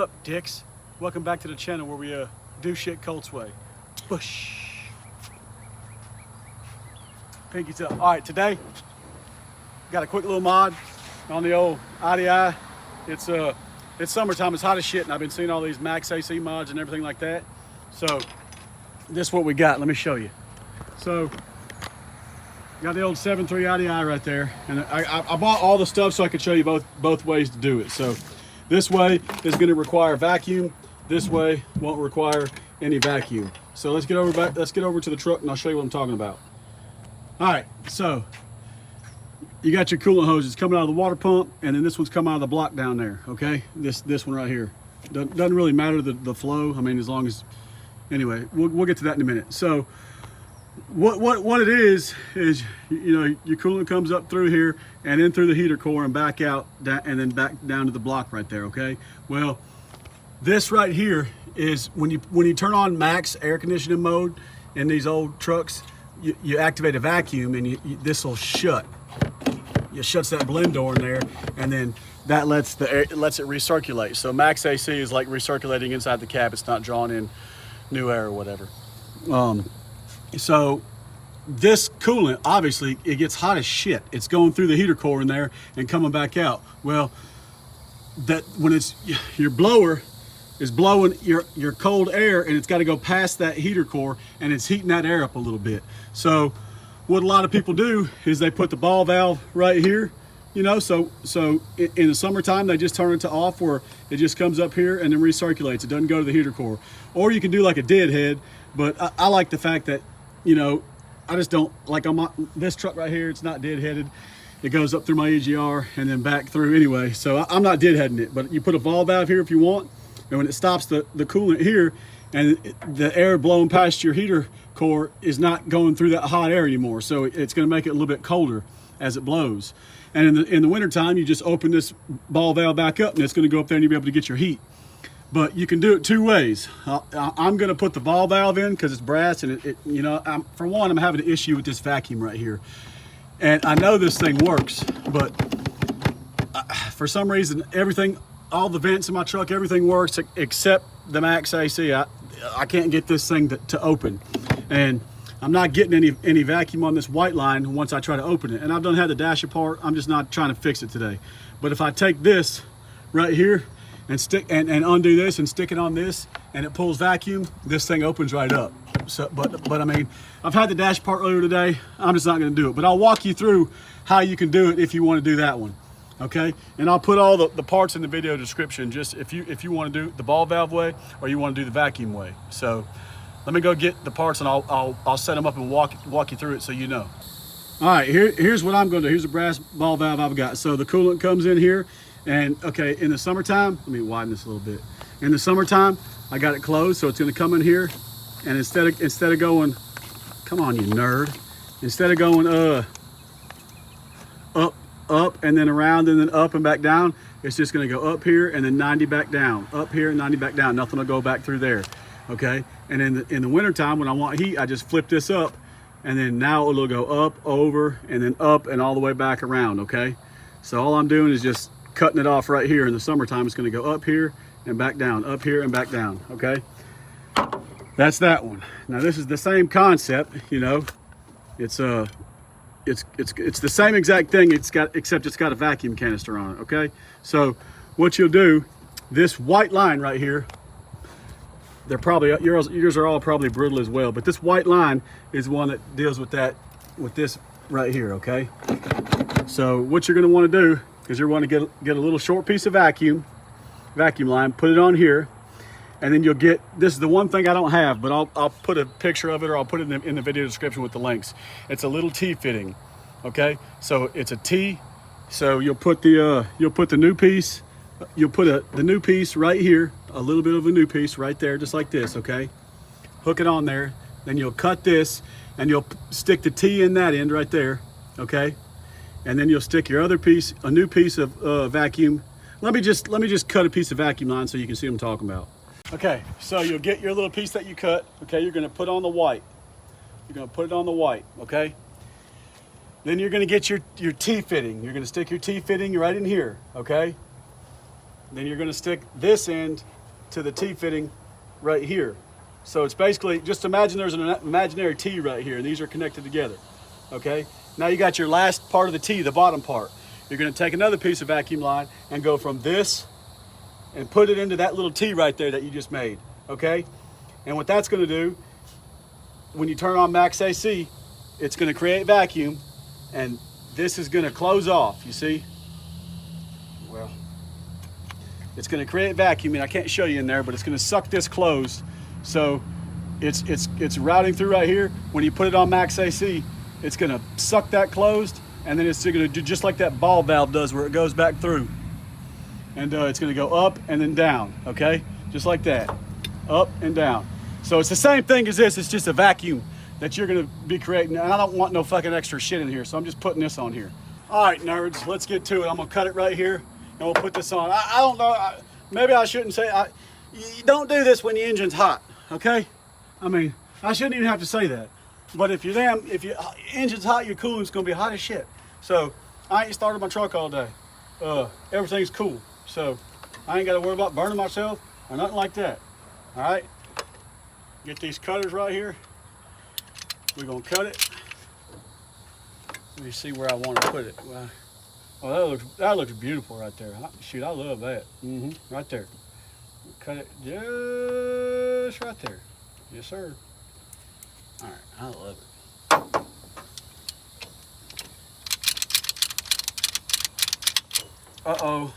up, dicks? Welcome back to the channel where we do shit Colts way. Bush. Pinky's up. All right, today got a quick little mod on the old IDI. It's summertime. It's hot as shit, and I've been seeing all these max AC mods and everything like that. So this is what we got. Let me show you. So got the old 7.3 IDI right there, and I bought all the stuff so I could show you both ways to do it. So this way is going to require vacuum. This way won't require any vacuum. So let's get over to the truck and I'll show you what I'm talking about. All right, so you got your coolant hoses coming out of the water pump, and then this one's coming out of the block down there. Okay, this one right here doesn't really matter the flow. I mean, as long as, anyway, we'll get to that in a minute. So what it is you know, your coolant comes up through here and in through the heater core and back out, and then back down to the block right there. Okay, well, this right here is when you turn on max air conditioning mode in these old trucks, you activate a vacuum, and this will shut. It shuts that blend door in there, and then that lets it recirculate. So max AC is like recirculating inside the cab. It's not drawing in new air or whatever. So this coolant, obviously, it gets hot as shit. It's going through the heater core in there and coming back out. Well, that when it's your blower is blowing your cold air, and it's got to go past that heater core, and it's heating that air up a little bit. So what a lot of people do is they put the ball valve right here, you know, so in the summertime they just turn it to off, where it just comes up here and then recirculates. It doesn't go to the heater core. Or you can do like a deadhead, but I like the fact that, you know, I just don't like on this truck right here, it's not deadheaded. It goes up through my EGR and then back through anyway. So I'm not deadheading it, but you put a ball valve here if you want, and when it stops the coolant here, and the air blowing past your heater core is not going through that hot air anymore. So it's going to make it a little bit colder as it blows. And in the winter time, you just open this ball valve back up, and it's going to go up there and you'll be able to get your heat. But you can do it two ways. I'm going to put the ball valve in because it's brass, and you know, for one, I'm having an issue with this vacuum right here. And I know this thing works, but for some reason, all the vents in my truck, everything works except the max AC. I can't get this thing to open, and I'm not getting any vacuum on this white line once I try to open it. And I've done had the dash apart. I'm just not trying to fix it today. But if I take this right here and stick and undo this and stick it on this, and it pulls vacuum, this thing opens right up. So, but I mean, I've had the dash apart earlier today. I'm just not going to do it. But I'll walk you through how you can do it if you want to do that one. Okay, and I'll put all the parts in the video description, just if you want to do the ball valve way or you want to do the vacuum way. So let me go get the parts, and I'll set them up and walk you through it so you know. All right, here's what I'm going to do. Here's a brass ball valve I've got. So the coolant comes in here, and okay, in the summertime, let me widen this a little bit. In the summertime, I got it closed, so it's going to come in here, and instead of going, come on, you nerd, instead of going up and then around and then up and back down, it's just going to go up here and then 90 back down, up here and 90 back down. Nothing will go back through there. Okay, and in the winter time, when I want heat, I just flip this up, and then now it'll go up, over, and then up and all the way back around. Okay, so all I'm doing is just cutting it off right here. In the summertime, it's going to go up here and back down, up here and back down. Okay, that's that one. Now this is the same concept, you know. It's the same exact thing, except it's got a vacuum canister on it. Okay, so what you'll do, this white line right here, they're probably yours are all probably brittle as well, but this white line is one that deals with this right here. Okay, so what you're going to want to do is you're going to get a little short piece of vacuum line, put it on here, and then you'll get, this is the one thing I don't have, but I'll put a picture of it, or I'll put it in the video description with the links. It's a little T fitting. Okay, so it's a T. So you'll put the new piece. You'll put the new piece right here, a little bit of a new piece right there, just like this. Okay, hook it on there. Then you'll cut this, and you'll stick the T in that end right there. Okay, and then you'll stick your other piece, a new piece of vacuum. Let me just cut a piece of vacuum line so you can see what I'm talking about. Okay, so you'll get your little piece that you cut. Okay, you're going to put on the white. You're going to put it on the white. Okay. Then you're going to get your T fitting. You're going to stick your T fitting right in here. Okay. Then you're going to stick this end to the T-fitting right here. So it's basically, just imagine there's an imaginary T right here, and these are connected together, okay? Now you got your last part of the T, the bottom part. You're gonna take another piece of vacuum line and go from this and put it into that little T right there that you just made, okay? And what that's gonna do, when you turn on max AC, it's gonna create vacuum, and this is gonna close off, you see? Well, it's gonna create vacuum, and I can't show you in there, but it's gonna suck this closed. So it's routing through right here. When you put it on max AC, it's gonna suck that closed, and then it's gonna do just like that ball valve does, where it goes back through. And it's gonna go up and then down, okay? Just like that, up and down. So it's the same thing as this, it's just a vacuum that you're gonna be creating. And I don't want no fucking extra shit in here, so I'm just putting this on here. All right, nerds, let's get to it. I'm gonna cut it right here, and we'll put this on. I don't know, maybe I shouldn't say, you don't do this when your engine's hot, okay? I mean, I shouldn't even have to say that. But if your engine's hot, your coolant's gonna be hot as shit. So I ain't started my truck all day. Everything's cool. So I ain't gotta worry about burning myself or nothing like that. All right? Get these cutters right here. We're gonna cut it. Let me see where I want to put it. Well, oh, that looks beautiful right there. Shoot, I love that. Right there. Cut it just right there. Yes, sir. All right, I love it. Uh-oh.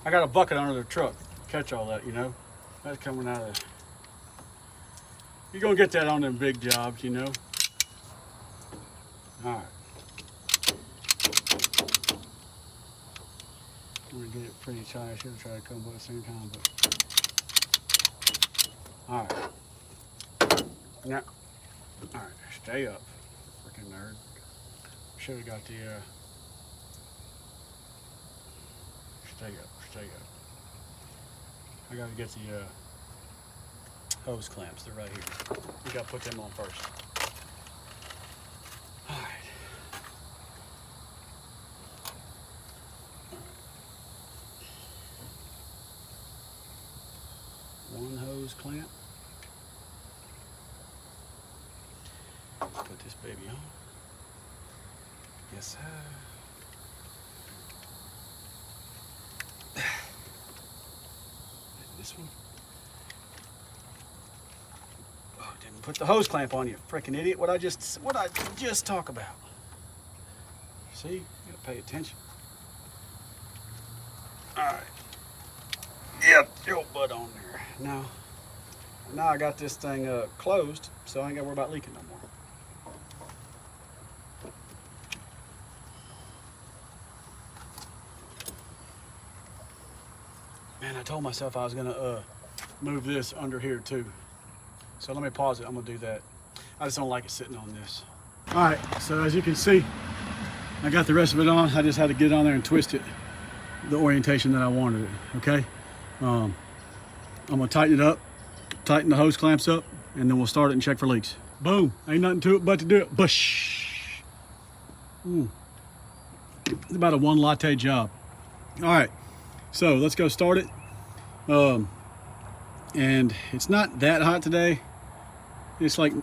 I got a bucket under the truck. Catch all that, you know. That's coming out of... You're gonna get that on them big jobs, you know. All right. I'm gonna get it pretty tight. I should try to come by at the same time, but... All right. Now, all right, stay up, freaking nerd. Should have got the, stay up. I gotta get the, hose clamps, they're right here. We gotta put them on first. All right. One hose clamp. Put this baby on. Yes, sir. This one. Oh, didn't put the hose clamp on, you freaking idiot. What I just talk about. See, you gotta pay attention. All right. Yep, your butt on there. Now I got this thing closed, so I ain't gotta worry about leaking no more. Man, I told myself I was gonna move this under here too. So let me pause it, I'm gonna do that. I just don't like it sitting on this. All right, so as you can see, I got the rest of it on. I just had to get on there and twist it the orientation that I wanted it, okay? I'm gonna tighten it up, tighten the hose clamps up, and then we'll start it and check for leaks. Boom, ain't nothing to it but to do it. Bush. It's about a one latte job. All right, so let's go start it. And it's not that hot today. It's like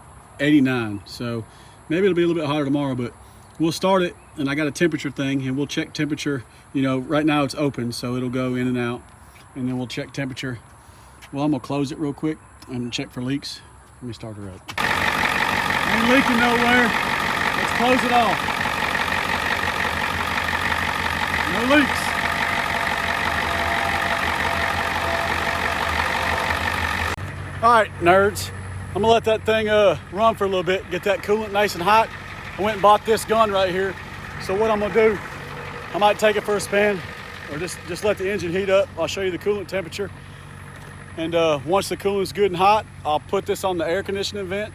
89, so maybe it'll be a little bit hotter tomorrow, but we'll start it, and I got a temperature thing, and we'll check temperature. You know, right now it's open, so it'll go in and out, and then we'll check temperature. Well, I'm gonna close it real quick and check for leaks. Let me start her up. Ain't leaking nowhere. Let's close it off. No leaks. All right, nerds. I'm gonna let that thing run for a little bit, get that coolant nice and hot. I went and bought this gun right here. So what I'm gonna do, I might take it for a spin, or just let the engine heat up. I'll show you the coolant temperature. And once the coolant's good and hot, I'll put this on the air conditioning vent,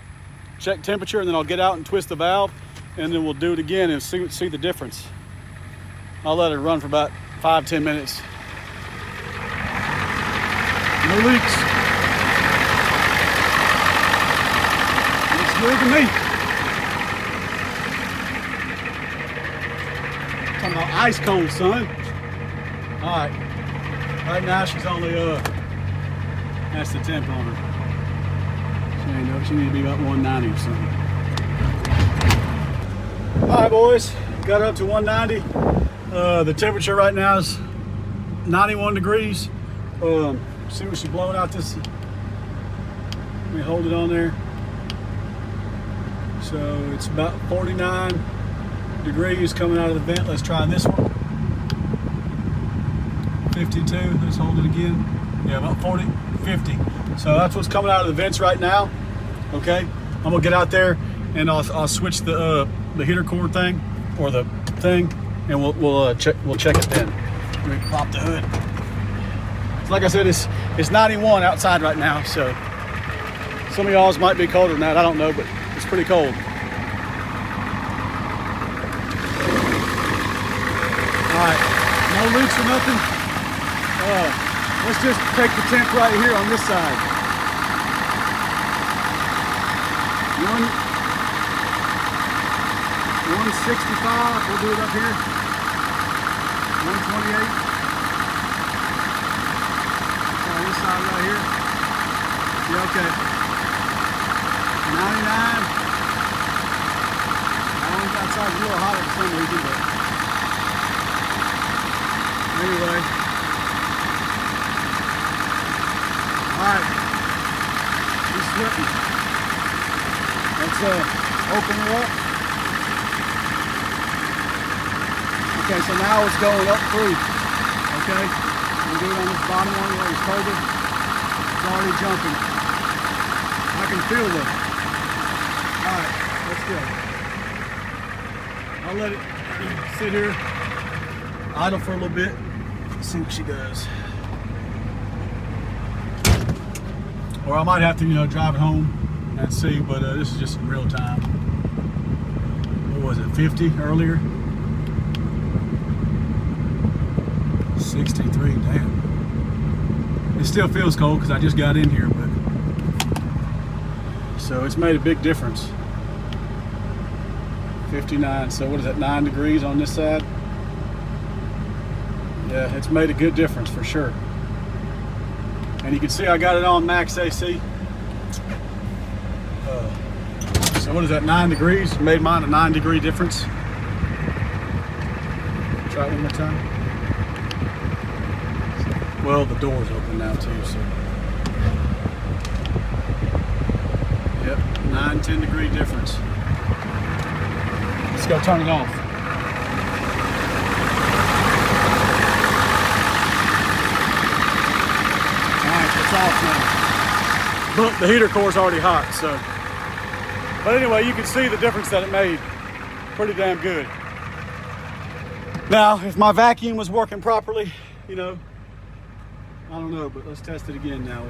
check temperature, and then I'll get out and twist the valve, and then we'll do it again and see the difference. I'll let it run for about 5-10 minutes. No leaks. Looks good to me. Talking about ice cold, son. All right. Right now she's only That's the temp on her. She needs to be about 190 or something. All right, boys, got up to 190. The temperature right now is 91 degrees. See what she's blowing out this. Let me hold it on there. So it's about 49 degrees coming out of the vent. Let's try this one. 52, let's hold it again. Yeah, about 40, 50. So that's what's coming out of the vents right now. Okay, I'm gonna get out there and I'll switch the heater cord thing or the thing, and we'll check it then. Let me pop the hood. Like I said, it's 91 outside right now, so some of y'all's might be colder than that. I don't know, but it's pretty cold. All right, no leaks or nothing. Let's just take the temp right here on this side. 165, we'll do it up here. 128. Try this side right here. Yeah, okay. 99. I think outside's a little hot for some reason, but anyway. Alright. She's slipping. Let's open her up. Okay, so now it's going up through. Okay, we'll do it on this bottom one where it's colder. It's already jumping. I can feel it. All right, let's go. I'll let it sit here, idle for a little bit, see what she does. Or I might have to, drive it home and see, but this is just in real time. What was it, 50 earlier? 63, damn. It still feels cold because I just got in here, but so it's made a big difference. 59, so what is that, 9 degrees on this side? Yeah, it's made a good difference for sure. And you can see I got it on max AC. So what is that, 9 degrees? Made mine a 9-degree difference. Try it one more time. Well, the door's open now too, so. Yep, 9-10 degree difference. Let's go turn it off. Alright, it's off now. But the heater core's already hot, so. But anyway, you can see the difference that it made. Pretty damn good. Now, if my vacuum was working properly, I don't know, but let's test it again now.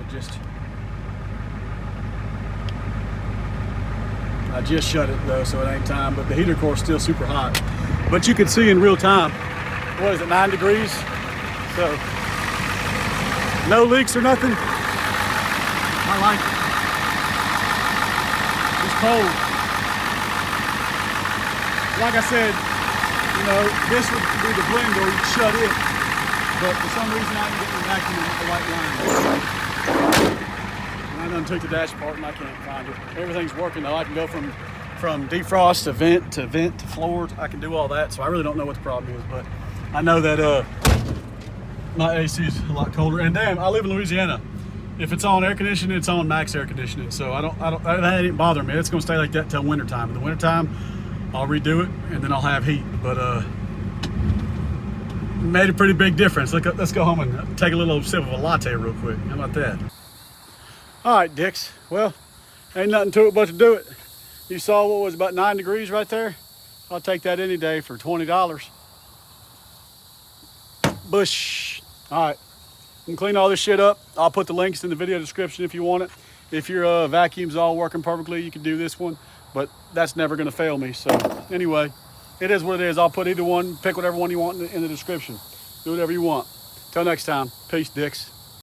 I just shut it though, so it ain't time, but the heater core is still super hot. But you can see in real time, what is it, 9 degrees? So, no leaks or nothing. I like it. It's cold. Like I said, this would be the blender, you shut it. But for some reason I didn't get the vacuum with the white line. And I done took the dash apart and I can't find it. Everything's working though. I can go from defrost to vent to floor. I can do all that. So I really don't know what the problem is, but I know that my AC is a lot colder. And damn, I live in Louisiana. If it's on air conditioning, it's on max air conditioning. So that ain't bothering me. It's gonna stay like that till winter time. In the winter time, I'll redo it and then I'll have heat. But made a pretty big difference. Let's go home and take a little sip of a latte real quick. How about that? All right, dicks. Well, ain't nothing to it but to do it. You saw what was about 9 degrees right there? I'll take that any day for $20. Bush. All right, you can clean all this shit up. I'll put the links in the video description if you want it. If your vacuum's all working perfectly, you can do this one, but that's never gonna fail me. So anyway, it is what it is. I'll put either one, pick whatever one you want in the description. Do whatever you want. Till next time, peace, dicks.